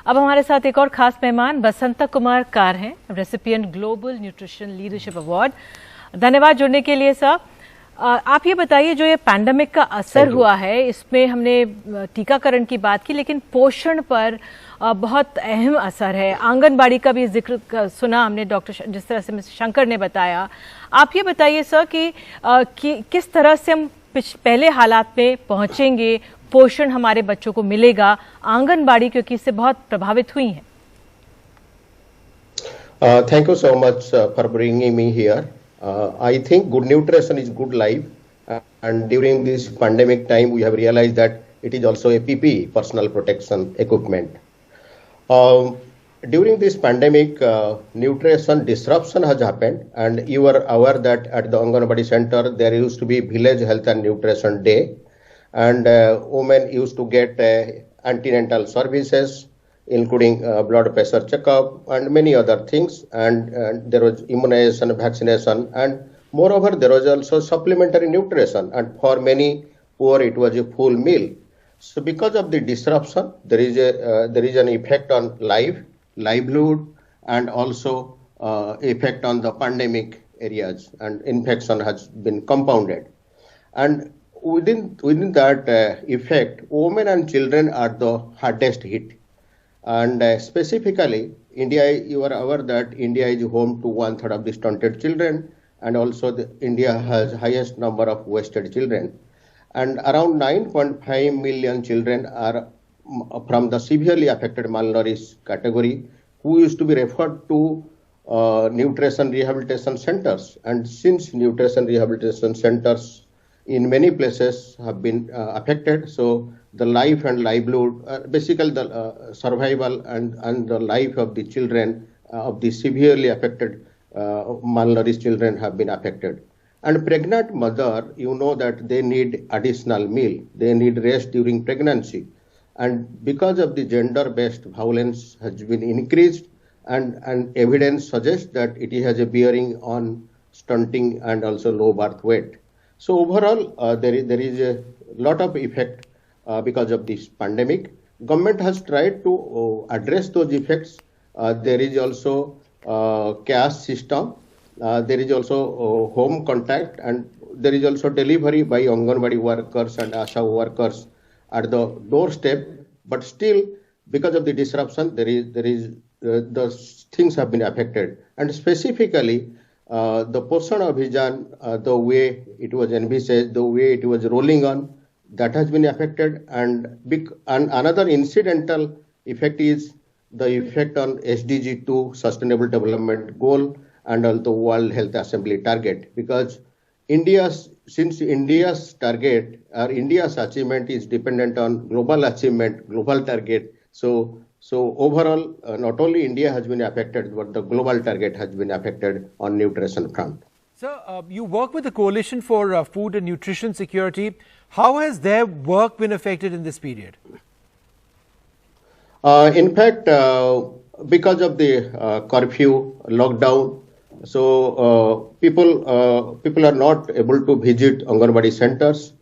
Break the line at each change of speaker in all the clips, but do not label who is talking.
अब हमारे साथ एक और खास मेहमान बसंता कुमार कार हैं, recipient global nutrition leadership award. धन्यवाद जुड़ने के लिए सर। आप ये बताइए, जो ये पैंडेमिक का असर हुआ है, इसमें हमने टीकाकरण की बात की, लेकिन पोषण पर बहुत अहम असर है। आंगनबाड़ी का भी जिक्र सुना हमने, डॉक्टर जिस तरह से मिस्टर शंकर ने बताया। आप ये बताइए सर कि किस तरह से हम पहले हालात में पहुंचेंगे, पोषण हमारे बच्चों को मिलेगा, आंगनबाड़ी क्योंकि इससे बहुत प्रभावित हुई हैं।
Thank you so much for bringing me here. I think good nutrition is good life, and during this pandemic time, we have realized that it is also a PPE, personal protection equipment. During this pandemic, nutrition disruption has happened, and you are aware that at the Anganwadi center there used to be village health and nutrition day, and women used to get antenatal services, including blood pressure checkup and many other things, and there was immunization, vaccination, and moreover there was also supplementary nutrition, and for many poor it was a full meal. So because of the disruption, there is an effect on livelihood, and also effect on the pandemic areas, and infection has been compounded. And within that effect, women and children are the hardest hit. And specifically, India, you are aware that India is home to 1/3 of the stunted children, and also India has highest number of wasted children. And around 9.5 million children are from the severely affected malnourished category, who used to be referred to nutrition rehabilitation centers. And since nutrition rehabilitation centers in many places have been affected, so the life and livelihood, basically the survival and the life of the children of the severely affected malnourished children have been affected. And pregnant mother, you know that they need additional meal, they need rest during pregnancy. And because of the gender-based violence has been increased, and evidence suggests that it has a bearing on stunting and also low birth weight. So overall, there is a lot of effect because of this pandemic. Government has tried to address those effects. There is also cash system. There is also home contact, and there is also delivery by Anganwadi workers and ASHA workers at the doorstep. But still, because of the disruption, the things have been affected. And specifically, the Poshan Abhijan, the way it was envisaged, the way it was rolling on, that has been affected. And another incidental effect is the effect on SDG 2, Sustainable Development Goal, and also World Health Assembly target. Because since India's target or India's achievement is dependent on global achievement, global target. So overall, not only India has been affected, but the global target has been affected on nutrition front.
Sir, you work with the Coalition for Food and Nutrition Security. How has their work been affected in this period?
In fact, because of the curfew, lockdown, so people are not able to visit Anganwadi centers.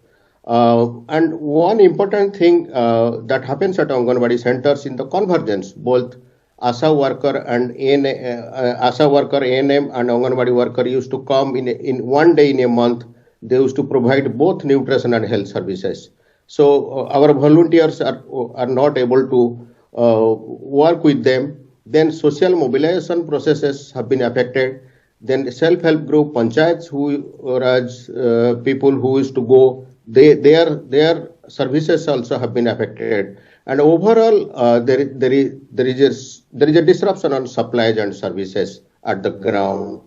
And one important thing that happens at Anganwadi centers in the convergence, both ASHA worker and ASHA worker, ANM and Anganwadi worker used to come in one day in a month. They used to provide both nutrition and health services. So our volunteers are not able to work with them. Then social mobilization processes have been affected. Then self-help group panchayats, who are people who used to go, their services also have been affected. And overall, there is a disruption on supplies and services at the ground.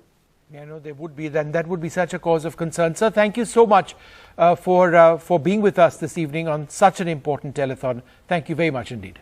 Yeah, no, there would be. Then that would be such a cause of concern. Sir, thank you so much for being with us this evening on such an important telethon. Thank you very much indeed.